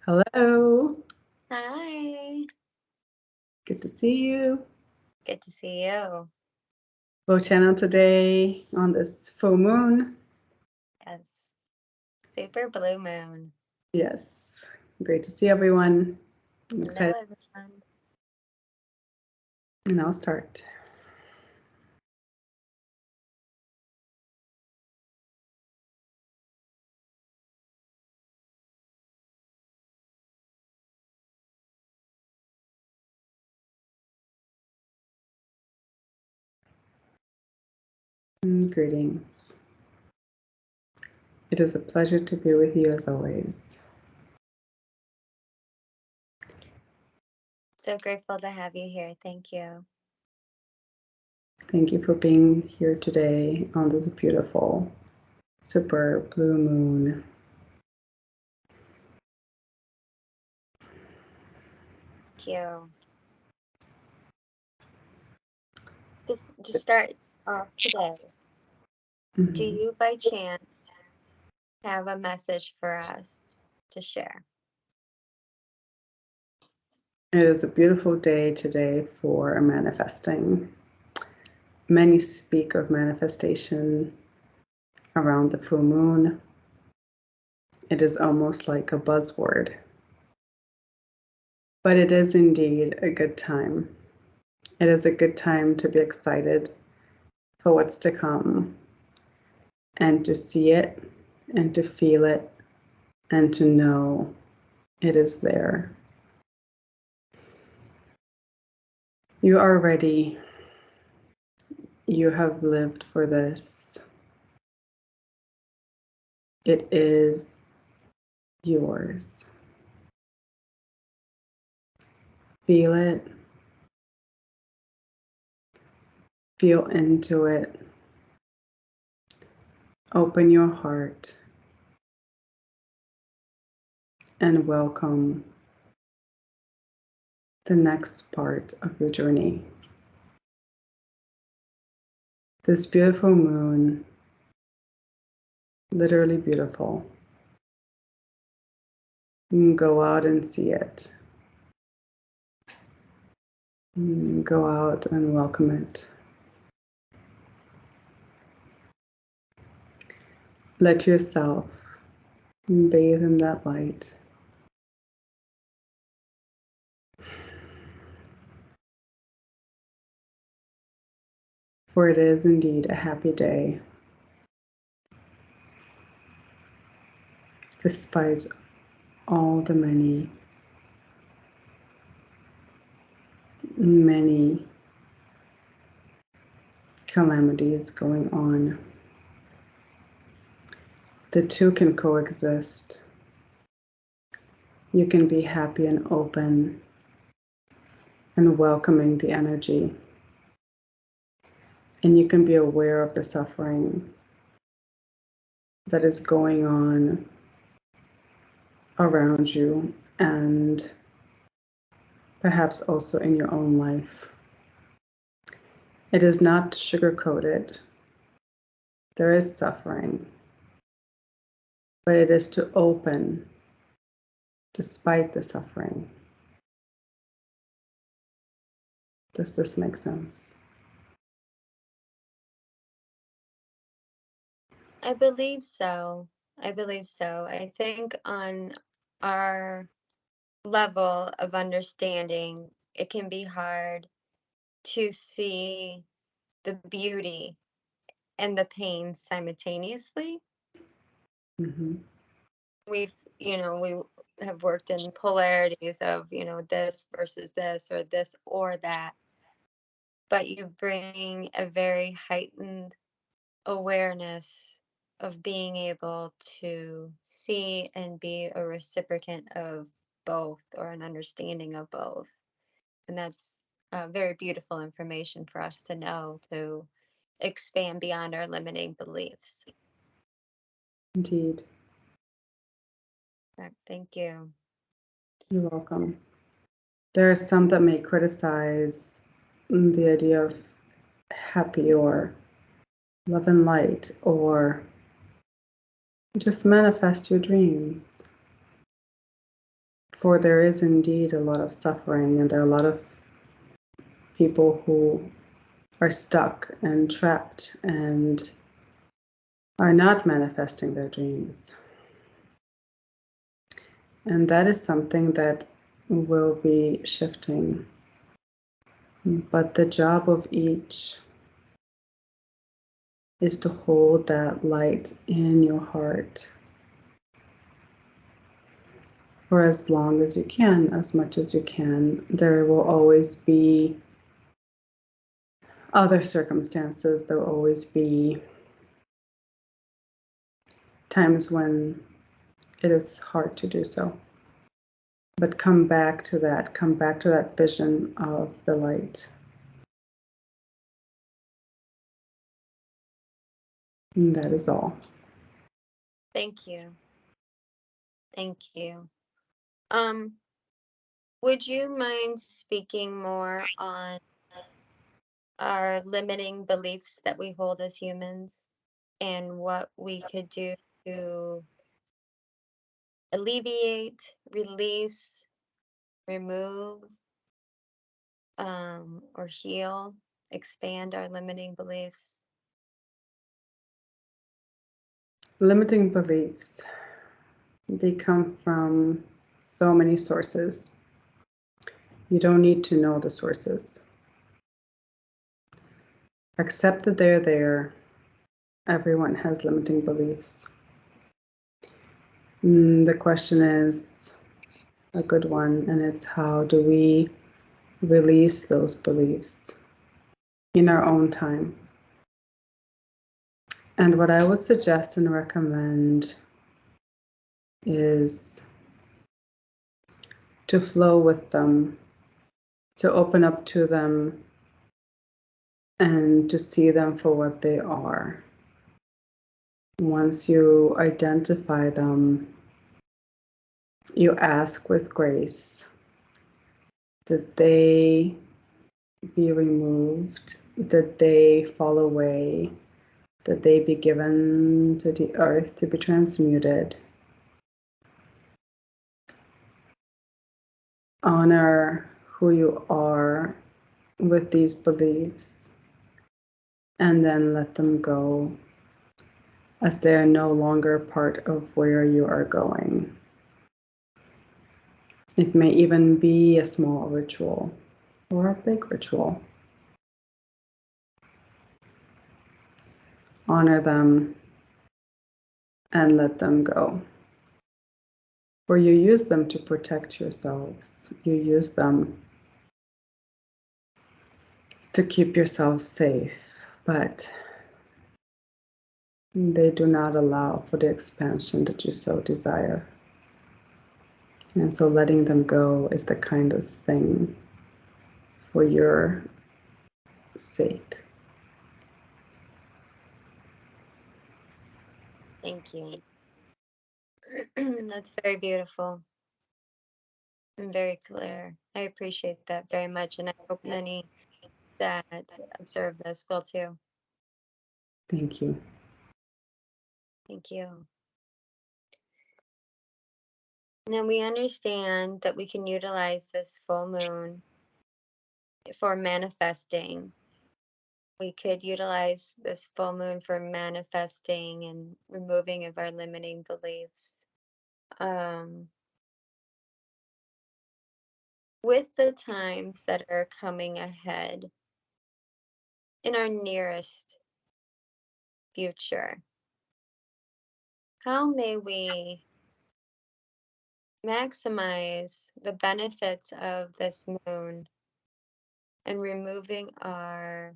Hello. Hi. Good to see you. Good to see you. Bow channel today on this full moon. Yes. Super blue moon. Yes. Great to see everyone. I'm Hello, excited. everyone. And I'll start. Greetings. It is a pleasure to be with you as always. So grateful to have you here. Thank you. Thank you for being here today on this beautiful super blue moon. Thank you. To start off today, do Mhm. you by chance have a message for us to share? It is a beautiful day today for manifesting. Many speak of manifestation around the full moon. It is almost like a buzzword, but it is indeed a good time. It is a good time to be excited for what's to come and to see it and to feel it and to know it is there. You are ready. You have lived for this. It is yours. Feel it. Feel into it. Open your heart and welcome the next part of your journey. This beautiful moon, literally beautiful. You can go out and see it. Go out and welcome it. Let yourself bathe in that light. For it is indeed a happy day, despite all the many calamities going on. The two can coexist. You can be happy and open and welcoming the energy. And you can be aware of the suffering that is going on around you and perhaps also in your own life. It is not sugar-coated. There is suffering, but it is to open despite the suffering. Does this make sense? I believe so. I believe so. I think on our level of understanding, it can be hard to see the beauty and the pain simultaneously. Mm-hmm. We've, we have worked in polarities of, this versus this or this or that, but you bring a very heightened awareness of being able to see and be a reciprocant of both or an understanding of both. And that's very beautiful information for us to know to expand beyond our limiting beliefs. Indeed. Thank you. You're welcome. There are some that may criticize the idea of happy or love and light or just manifest your dreams. For there is indeed a lot of suffering, and there are a lot of people who are stuck and trapped and are not manifesting their dreams. And that is something that will be shifting. But the job of each is to hold that light in your heart for as long as you can, as much as you can. There will always be other circumstances, there will always be times when it is hard to do so. But come back to that vision of the light. And that is all. Thank you. Thank you. Would you mind speaking more on our limiting beliefs that we hold as humans and what we could do to alleviate, release, remove, or heal, expand our limiting beliefs? Limiting beliefs, they come from so many sources. You don't need to know the sources. Accept that they're there. Everyone has limiting beliefs. The question is a good one, and it's how do we release those beliefs in our own time? And what I would suggest and recommend is to flow with them, to open up to them, and to see them for what they are. Once you identify them, you ask with grace that they be removed, that they fall away, that they be given to the earth to be transmuted. Honor who you are with these beliefs, and then let them go as they are no longer part of where you are going. It may even be a small ritual or a big ritual. Honor them and let them go. For you use them to protect yourselves. You use them to keep yourselves safe, but they do not allow for the expansion that you so desire. And so letting them go is the kindest thing for your sake. Thank you. That's very beautiful and very clear. I appreciate that very much, and I hope many that observe this will too. Thank you. Thank you. Now we understand that we can utilize this full moon for manifesting. We could utilize this full moon for manifesting and removing of our limiting beliefs. Um, with the times that are coming ahead in our nearest future, how may we maximize the benefits of this moon and removing our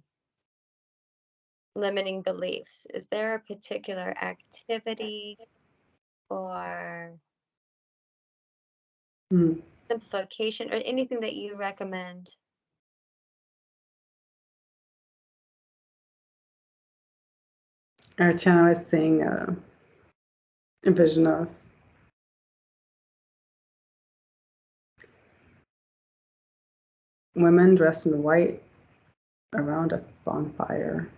limiting beliefs? Is there a particular activity or Mm. simplification or anything that you recommend? Our channel is seeing a vision of women dressed in white around a bonfire.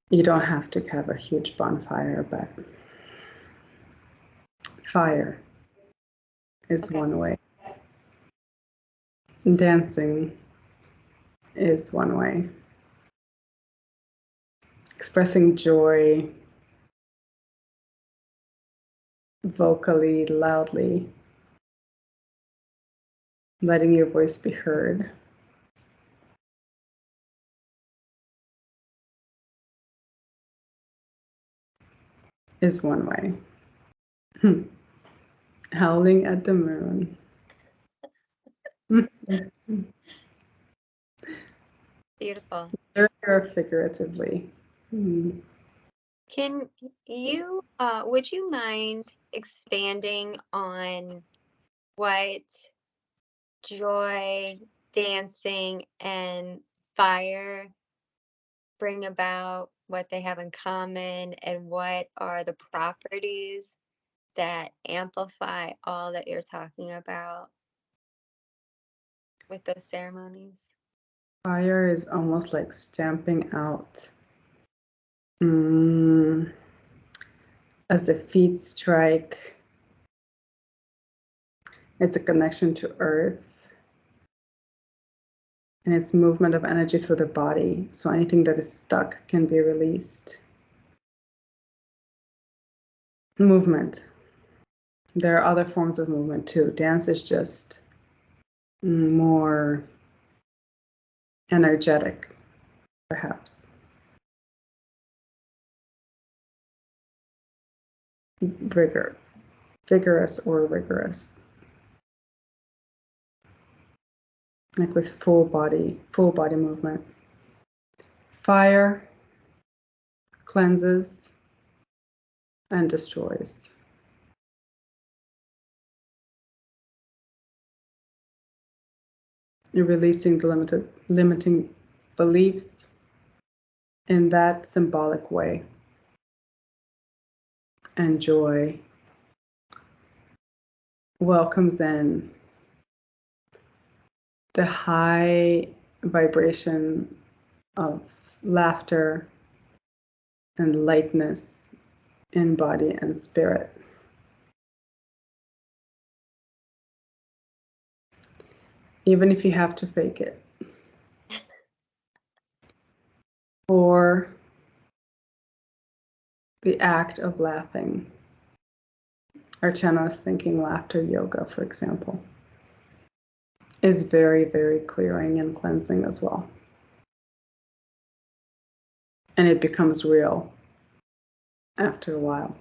You don't have to have a huge bonfire, but fire is Okay. one way. Dancing is one way. Expressing joy vocally, loudly, letting your voice be heard is one way. Howling at the moon. Beautiful. Or figuratively. Hmm. Can you, would you mind expanding on what joy, dancing, and fire bring about, what they have in common, and what are the properties that amplify all that you're talking about with those ceremonies? Fire is almost like stamping out. Mm, as the feet strike, it's a connection to earth and it's movement of energy through the body. So anything that is stuck can be released. Movement. There are other forms of movement too. Dance is just more energetic, perhaps. Vigorous or rigorous. Like with full body movement. Fire cleanses and destroys. You're releasing the limiting beliefs in that symbolic way. And joy welcomes in the high vibration of laughter and lightness in body and spirit. Even if you have to fake it. Or the act of laughing. Archana is thinking laughter yoga, for example, is very, very clearing and cleansing as well. And it becomes real after a while.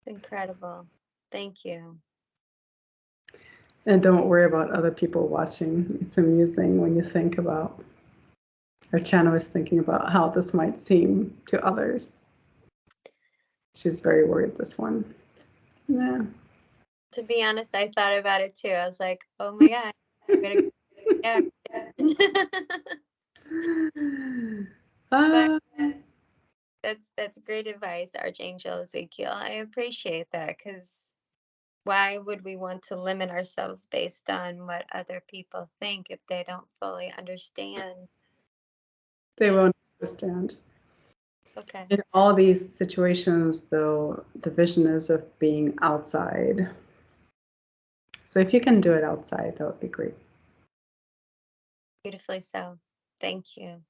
Incredible. Thank you. And don't worry about other people watching. It's amusing when you think about, Archana is thinking about how this might seem to others. She's very worried, this one. Yeah. To be honest, I thought about it too. I was like, oh my God, I'm gonna But uh, that's great advice, Archangel Ezekiel. I appreciate that, because why would we want to limit ourselves based on what other people think if they don't fully understand? they You know, won't understand. okay. In all these situations, though, the vision is of being outside. So if you can do it outside, that would be great. Beautifully so. Thank you.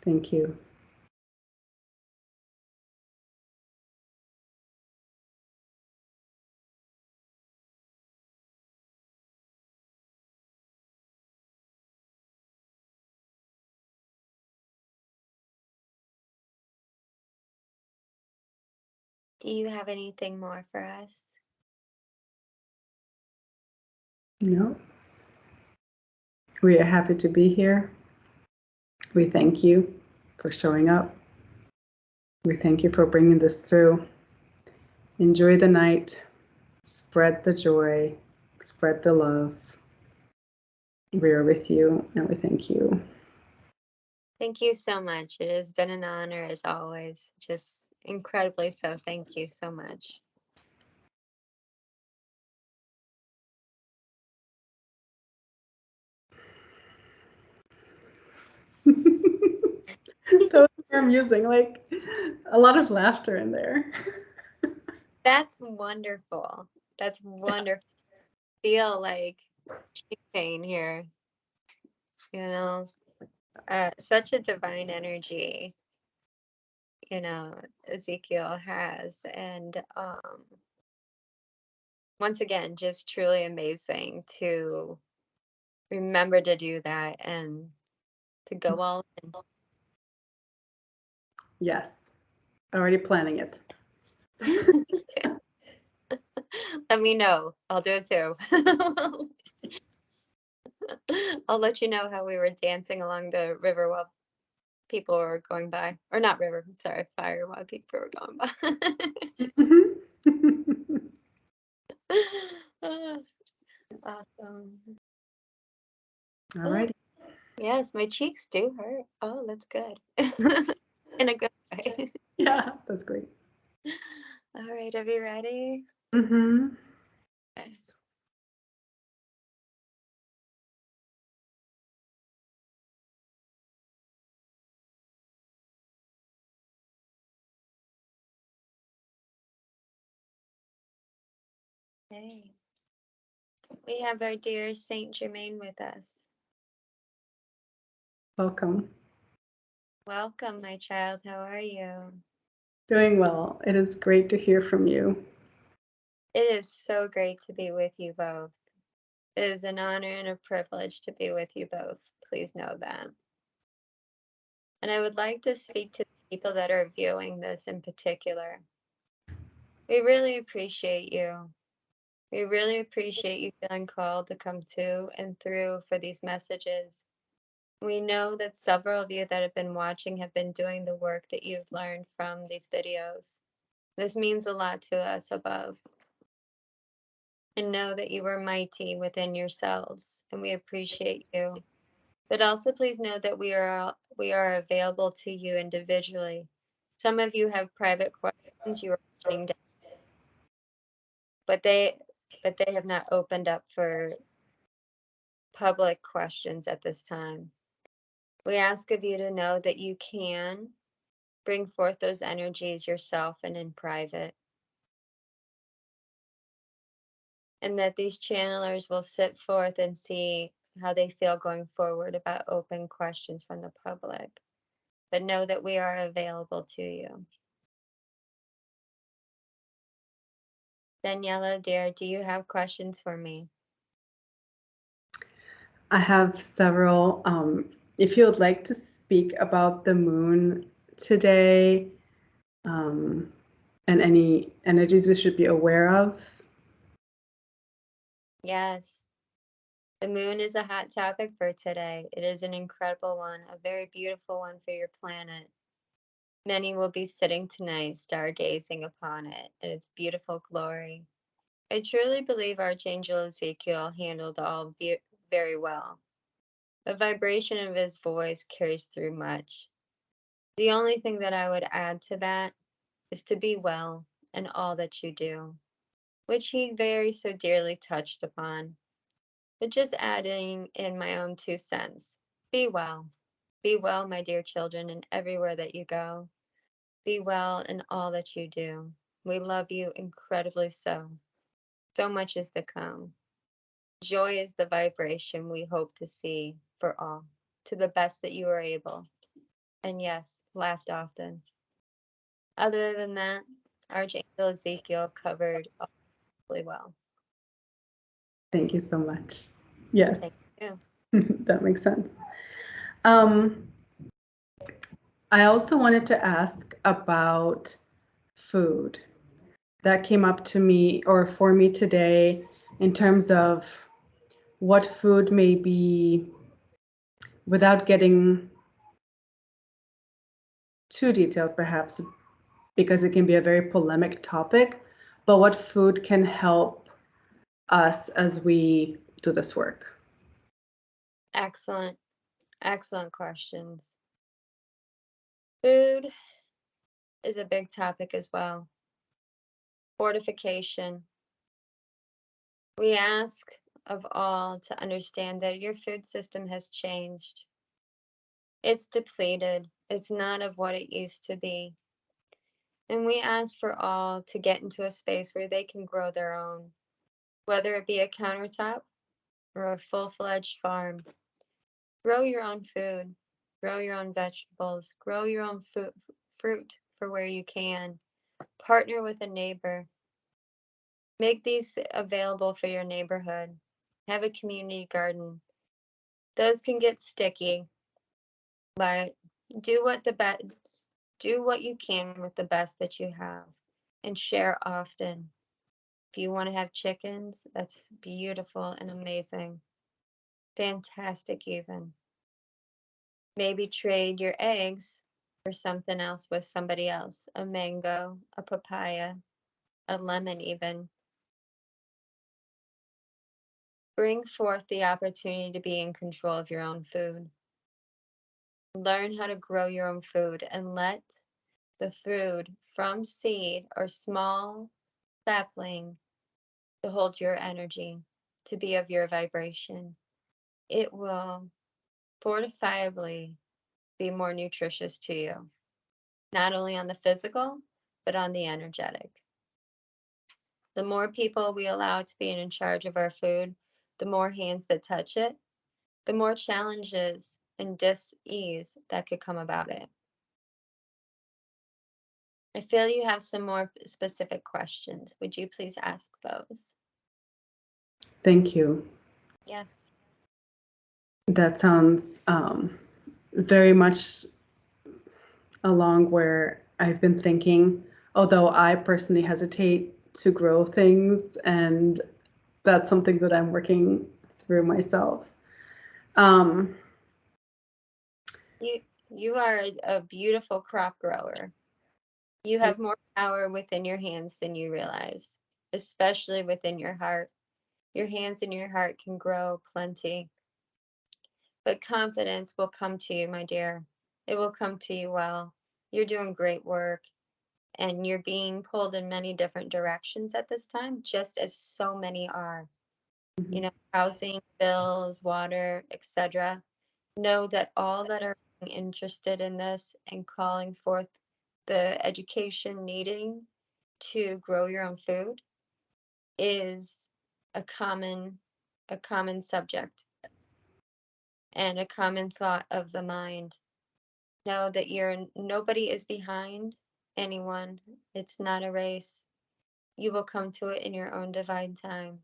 Thank you. Do you have anything more for us? No, we are happy to be here. We thank you for showing up. We thank you for bringing this through. Enjoy the night. Spread the joy. Spread the love. We are with you and we thank you. Thank you so much. It has been an honor as always. Just incredibly so. Thank you so much. Those were amusing, like a lot of laughter in there. That's wonderful. That's wonderful. Feel like cheek pain here, you know. Such a divine energy, you know, Ezekiel has, and once again, just truly amazing to remember to do that and to go all in. Yes, already planning it. Let me know. I'll do it too. I'll let you know how we were dancing along the river while people were going by. Or not river, sorry, fire while people were going by. Mhm. Ah, awesome. All Oh, righty. yes, my cheeks do hurt. Oh, that's good. In a good way. Yeah, that's great. All right, are you ready? Mm-hmm. Okay. Okay. We have our dear Saint Germain with us. Welcome. Welcome, my child. How are you? Doing well. It is great to hear from you. It is so great to be with you both. It is an honor and a privilege to be with you both. Please know that. And I would like to speak to the people that are viewing this in particular. We really appreciate you. We really appreciate you feeling called to come to and through for these messages. We know that several of you that have been watching have been doing the work that you've learned from these videos. This means a lot to us above. And know that you are mighty within yourselves, and we appreciate you. But also please know that we are available to you individually. Some of you have private questions you are writing down, but they have not opened up for public questions at this time. We ask of you to know that you can bring forth those energies yourself and in private, and that these channelers will sit forth and see how they feel going forward about open questions from the public. But know that we are available to you. Daniela, dear, do you have questions for me? I have several. If you would like to speak about the moon today, um, and any energies we should be aware of. Yes. The moon is a hot topic for today. It is an incredible one, a very beautiful one for your planet. Many will be sitting tonight, stargazing upon it and its beautiful glory. I truly believe Archangel Ezekiel handled all very well. The vibration of his voice carries through much. The only thing that I would add to that is to be well in all that you do, which he very so dearly touched upon. But just adding in my own 2 cents. Be well. Be well, my dear children, and everywhere that you go. Be well in all that you do. We love you incredibly so. So much is to come. Joy is the vibration we hope to see for all, to the best that you are able. And yes, laughed often. Other than that, Archangel Ezekiel covered awfully well. Thank you so much. Thank Yes, you. that makes sense. Um, I also wanted to ask about food. That came up to me or for me today in terms of what food may be, without getting too detailed perhaps, because it can be a very polemic topic, but what food can help us as we do this work. Excellent, excellent questions. Food is a big topic as well. Fortification. We ask of all to understand that your food system has changed. It's depleted. It's not of what it used to be. And we ask for all to get into a space where they can grow their own, whether it be a countertop or a full-fledged farm. Grow your own food, grow your own vegetables, grow your own fruit for where you can. Partner with a neighbor. Make these available for your neighborhood. Have a community garden. Those can get sticky, but do what the best do what you can with the best that you have and share often. If you want to have chickens, that's beautiful and amazing. Fantastic even. Maybe trade your eggs for something else with somebody else. A mango, a papaya, a lemon even. Bring forth the opportunity to be in control of your own food. Learn how to grow your own food and let the food from seed or small sapling to hold your energy, to be of your vibration. It will fortifiably be more nutritious to you, not only on the physical, but on the energetic. The more people we allow to be in charge of our food, the more hands that touch it, the more challenges and dis-ease that could come about it. I feel you have some more specific questions. Would you please ask those? Thank you. Yes. That sounds very much along where I've been thinking, although I personally hesitate to grow things, and that's something that I'm working through myself. Um, You are a beautiful crop grower. You have more power within your hands than you realize, especially within your heart. Your hands and your heart can grow plenty, but confidence will come to you, my dear. It will come to you well. You're doing great work and you're being pulled in many different directions at this time, just as so many are. You know, housing, bills, water, etc. Know that all that are interested in this and calling forth the education needing to grow your own food is a common a common subject and a common thought of the mind. Know that nobody is behind anyone. It's not a race. You will come to it in your own divine time.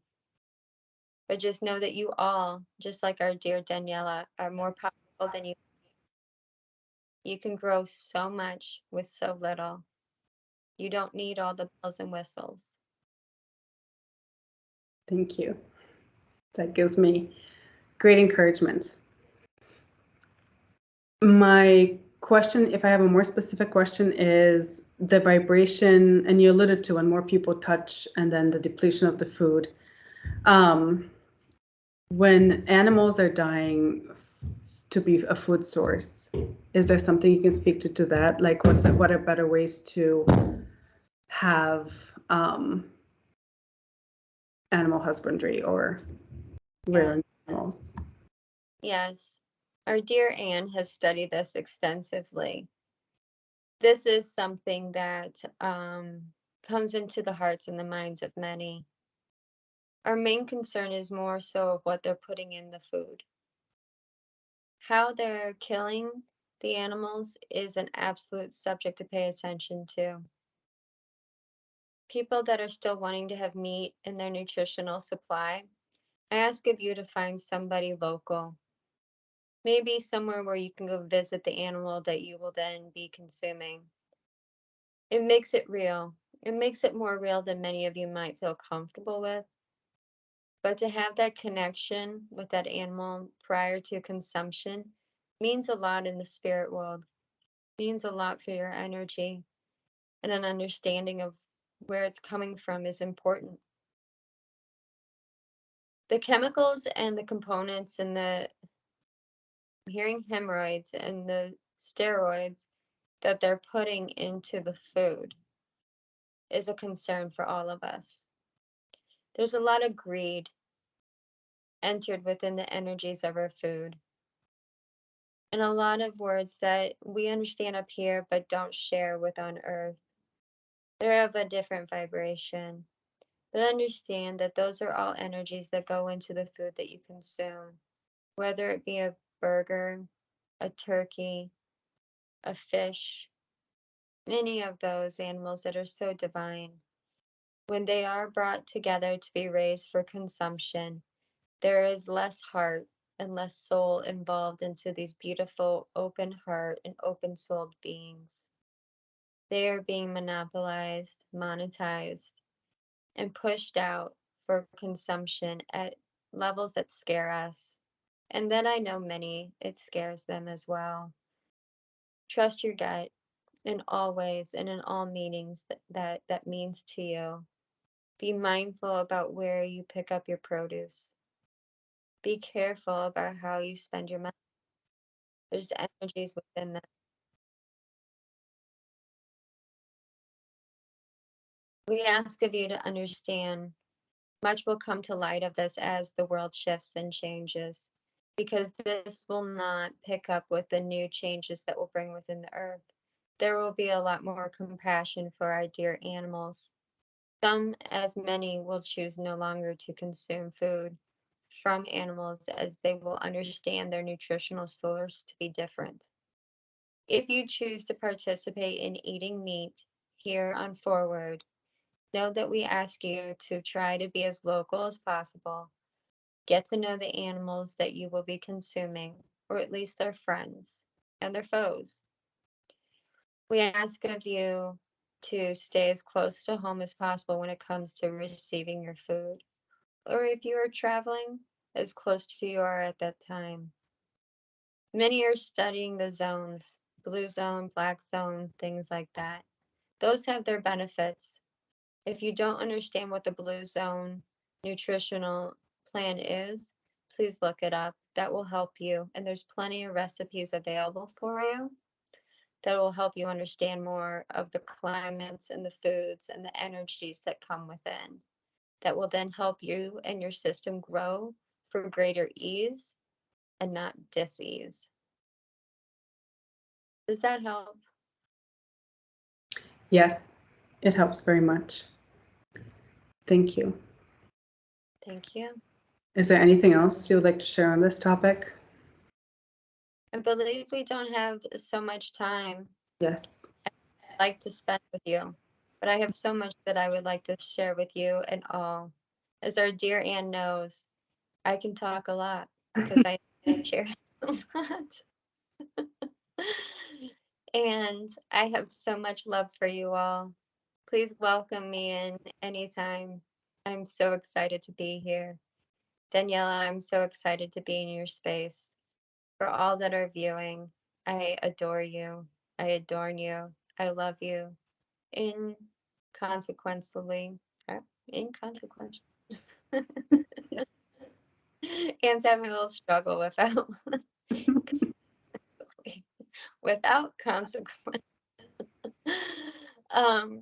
But just know that you all, just like our dear Daniela, are more powerful than you. You can grow so much with so little. You don't need all the bells and whistles. Thank you. That gives me great encouragement. My question, if I have a more specific question, is the vibration, and you alluded to when more people touch and then the depletion of the food. Um, when animals are dying to be a food source, is there something you can speak to that? Like, what are better ways to have animal husbandry or Yeah. rearing animals? Yes. Our dear Anne has studied this extensively. This is something that comes into the hearts and the minds of many. Our main concern is more so of what they're putting in the food. How they're killing the animals is an absolute subject to pay attention to. People that are still wanting to have meat in their nutritional supply, I ask of you to find somebody local. Maybe somewhere where you can go visit the animal that you will then be consuming. It makes it real. It makes it more real than many of you might feel comfortable with. But to have that connection with that animal prior to consumption means a lot in the spirit world, means a lot for your energy, and an understanding of where it's coming from is important. The chemicals and the components and the hearing hemorrhoids and the steroids that they're putting into the food is a concern for all of us. There's a lot of greed entered within the energies of our food. and a lot of words that we understand up here but don't share with on earth. They're of a different vibration. But understand that those are all energies that go into the food that you consume, whether it be a burger, a turkey, a fish, any of those animals that are so divine. When they are brought together to be raised for consumption, there is less heart and less soul involved into these beautiful open heart and open souled beings. They are being monopolized, monetized, and pushed out for consumption at levels that scare us. And then I know many, it scares them as well. Trust your gut in all ways and in all meanings that means to you. Be mindful about where you pick up your produce. Be careful about how you spend your money. There's energies within that. We ask of you to understand much will come to light of this as the world shifts and changes, because this will not pick up with the new changes that will bring within the earth. There will be a lot more compassion for our dear animals. Some, as many, will choose no longer to consume food from animals as they will understand their nutritional source to be different. If you choose to participate in eating meat here on forward, know that we ask you to try to be as local as possible. Get to know the animals that you will be consuming, or at least their friends and their foes. We ask of you to stay as close to home as possible when it comes to receiving your food, or if you are traveling, as close to you are at that time. Many are studying the zones, blue zone, black zone, things like that. Those have their benefits. If you don't understand what the blue zone nutritional plan is, please look it up. That will help you. And there's plenty of recipes available for you that will help you understand more of the climates and the foods and the energies that come within. That will then help you and your system grow for greater ease and not dis-ease. Does that help? Yes, it helps very much. Thank you. Thank you. Is there anything else you would like to share on this topic? I believe we don't have so much time Yes. I'd like to spend with you, but I have so much that I would like to share with you and all. As our dear Anne knows, I can talk a lot because I share a lot. And I have so much love for you all. Please welcome me in anytime. I'm so excited to be here. Daniela, I'm so excited to be in your space. For all that are viewing, I adore you. I adorn you. I love you. Inconsequentially, inconsequential. Anne's having a little struggle without without consequence. um,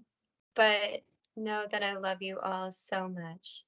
but know that I love you all so much.